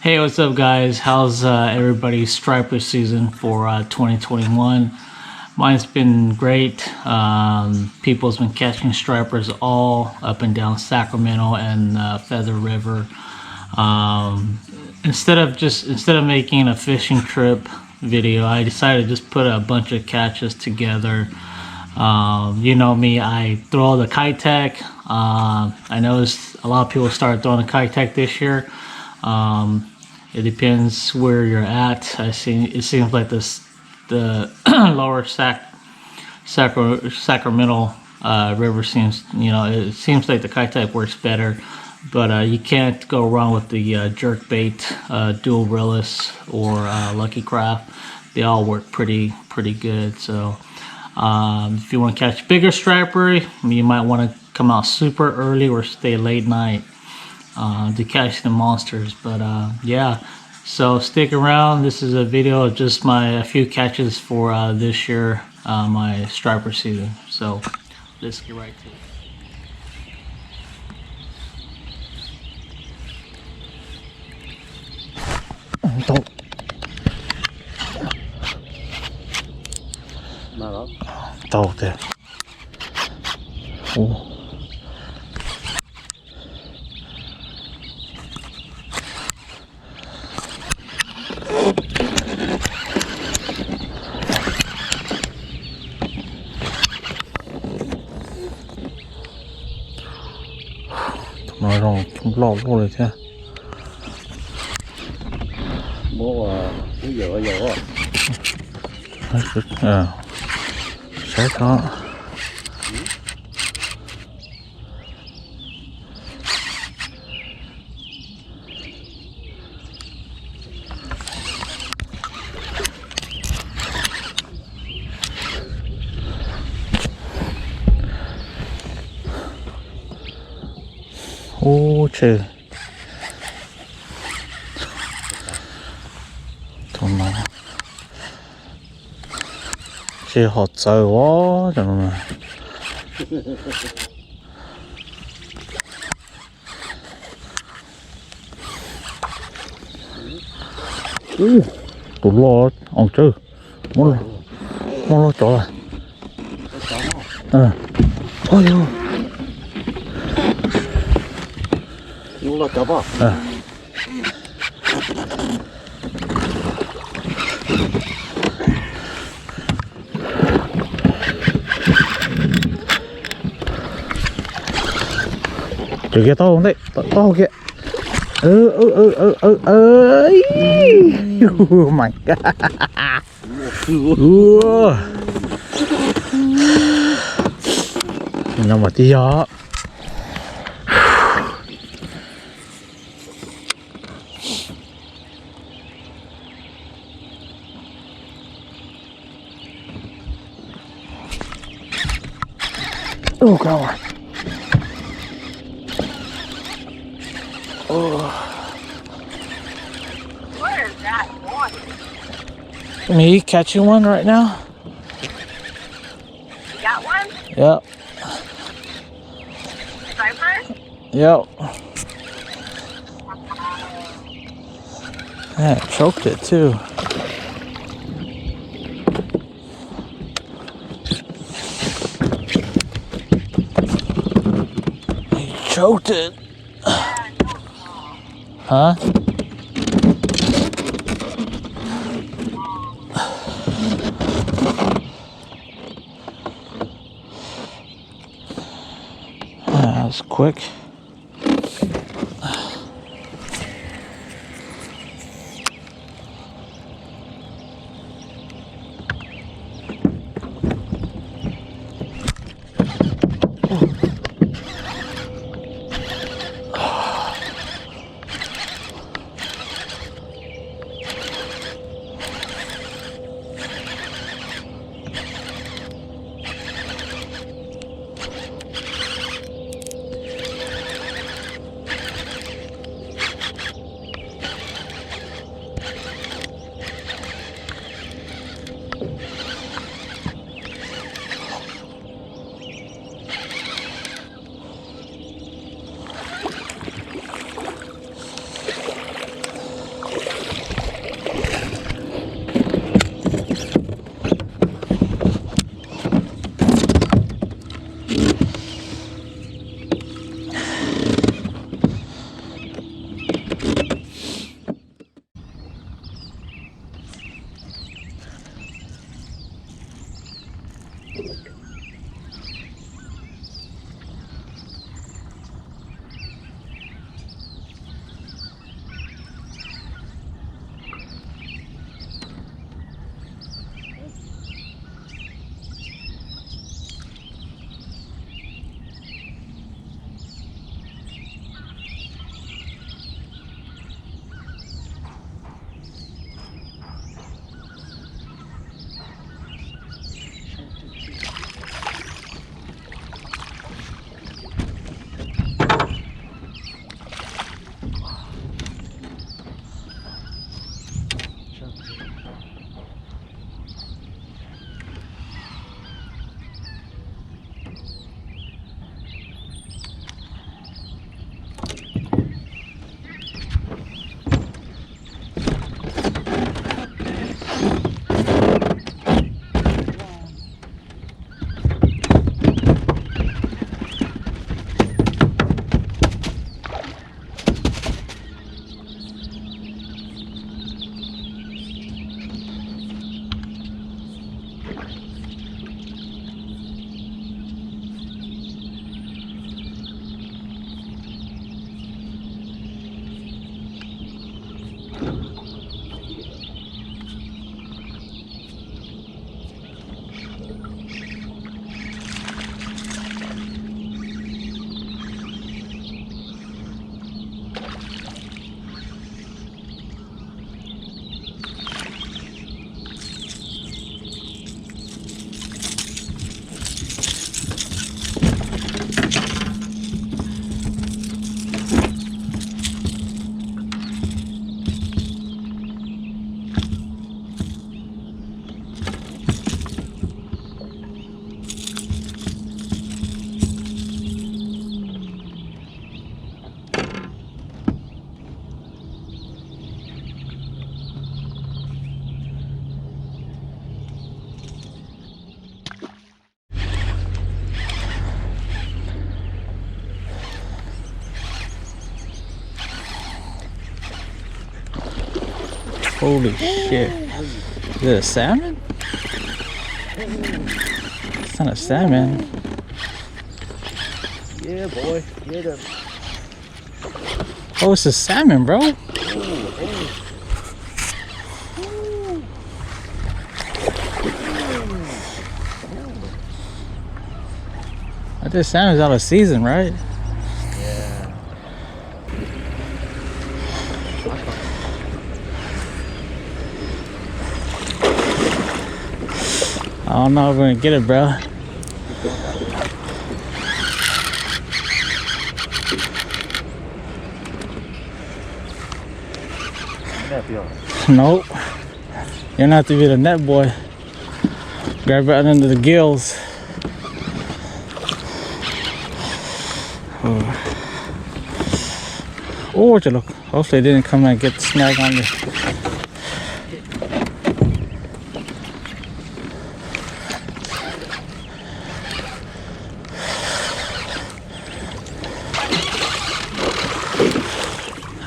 Hey, what's up, guys? How's everybody's striper season for 2021? Mine's been great. People's been catching stripers all up and down Sacramento and Feather River. Instead of making a fishing trip video, I decided to just put a bunch of catches together. You know me, I throw the kite tech. I noticed a lot of people started throwing the kite tech this year. It depends where you're at. It seems like the lower Sacramento river seems, it seems like the kite type works better, but you can't go wrong with the jerk bait, dual reelers, or Lucky Craft. They all work pretty good. So if you want to catch bigger striper, you might want to come out super early or stay late night to catch the monsters. But yeah, so stick around. This is a video of just a few catches for this year, my striper season. So let's get right to it. Don't. Tàu kìa. Nói rồi không lọt luôn rồi chứ. Bố cái dở Sẽ có. Ô trời. Thôi nó chơi hot trời quá trời mà. Tụi lo ông chứ muốn lo chỗ là thôi vô muốn lo chó bò Trời kia to không đấy, to kìa. Oh my god. Nhưng mà tí gió. Oh god. What is that one? Me catching one right now? You got one? Yep. Striper? Yep. Yeah, choked it too. He choked it. Huh? That was quick. Holy shit. Is it a salmon? It's not a salmon. Yeah, boy. Get him. Oh, it's a salmon, bro. I think salmon's out of season, right? Yeah. I don't know if we're gonna get it, bro. Nope. You're gonna have to be the net boy. Grab it under the gills. Oh, look. Hopefully it didn't come and get the snag on me.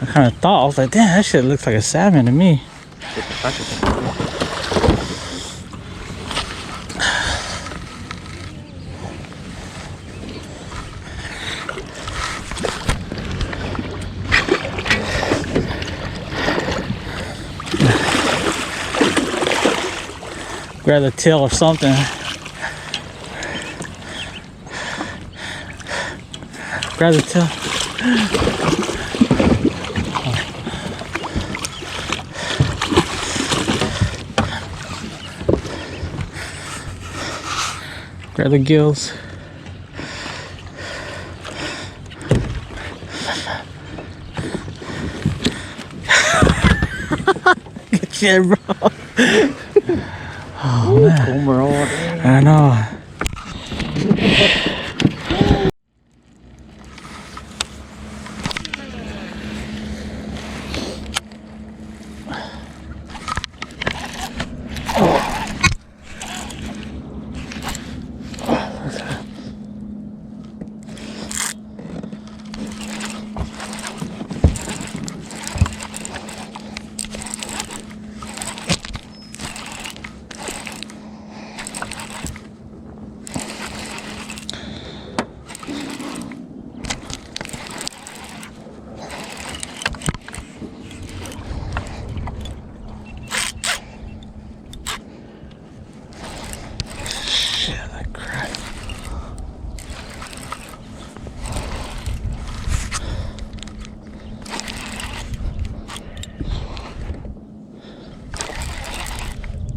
I kind of thought, I was like, damn, that shit looks like a salmon to me. Grab the tail or something. Grab the tail. Grab the gills. Good shit, bro. Oh, man. I know.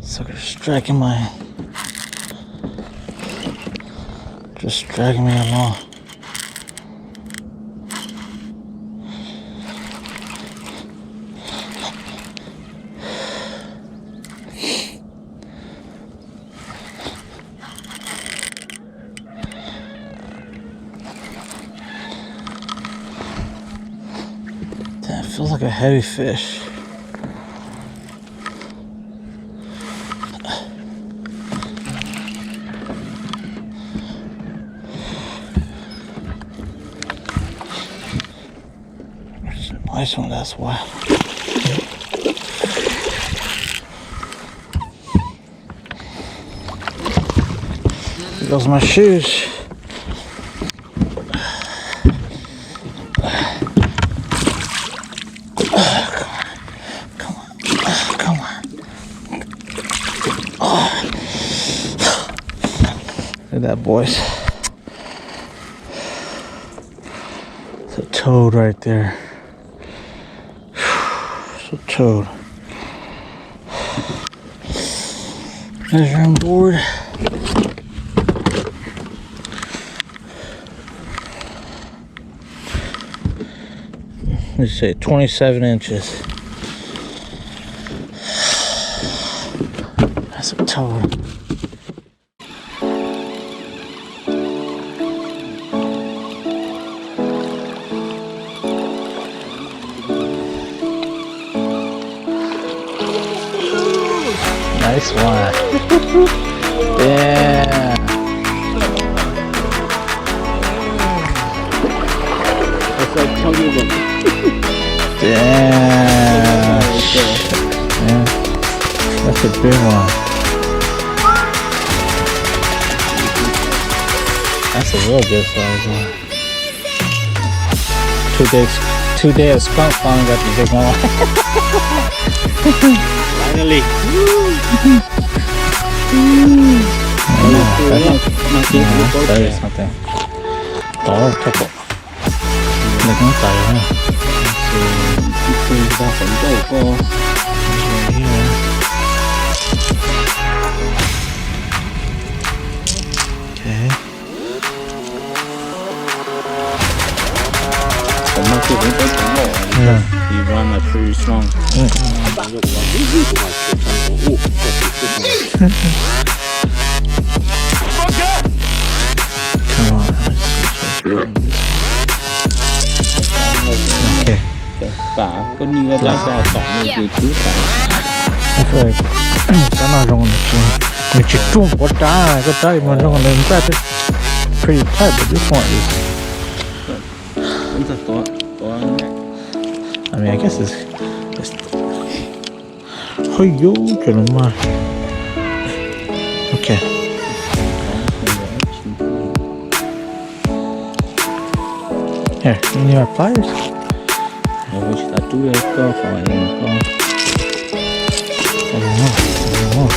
Sucker's dragging just dragging me along. Damn, it feels like a heavy fish. Nice one, that's why. There goes my shoes. at that, boys. It's a toad right there. It's a toad. Measuring board. Let's say 27 inches. That's a toad. Nice one. Yeah. It's like telling them. Damn. Yeah. That's a big one. That's a real good size one. 2 days skunk farm got the big one. Finally. That is something. Oh, couple. Look inside, huh? Okay. Yeah. You run like pretty strong. Come on. Okay. Cả có như ra ra tổng như thứ cả. I feel like I'm not wrong on this one. When you do what die, go die, man, wrong on the grab it pretty tight, but this one is. Cũng thật to. I mean, I guess it's hey yo, gentlemen. Okay. Here, you need our pliers? Rồi chúng ta chú ý có phải con. I don't know.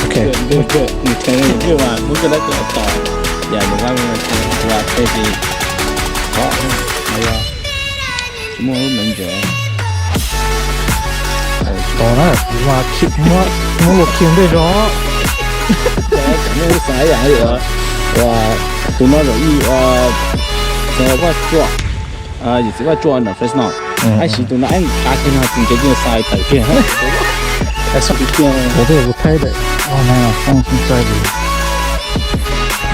Okay. Good. Mình thấy như mà muốn cái đấy là to. Dạ mình qua mình là cái gì có hay là chúng muốn mình chờ. Đó là và chịu mua một kiếm đây đó. Nó xài dạng nữa. Và tụi nó rồi giờ qua chua. Chỉ sẽ qua chua là first now. Ai chỉ tụi nó anh cá cái nào cũng cái xài tại kia. That's what我都有个拍的。哦妈呀，放进在里。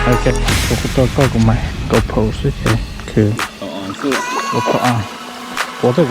OK， 我個買個 pose 嘅，佢我拍啊，我都會。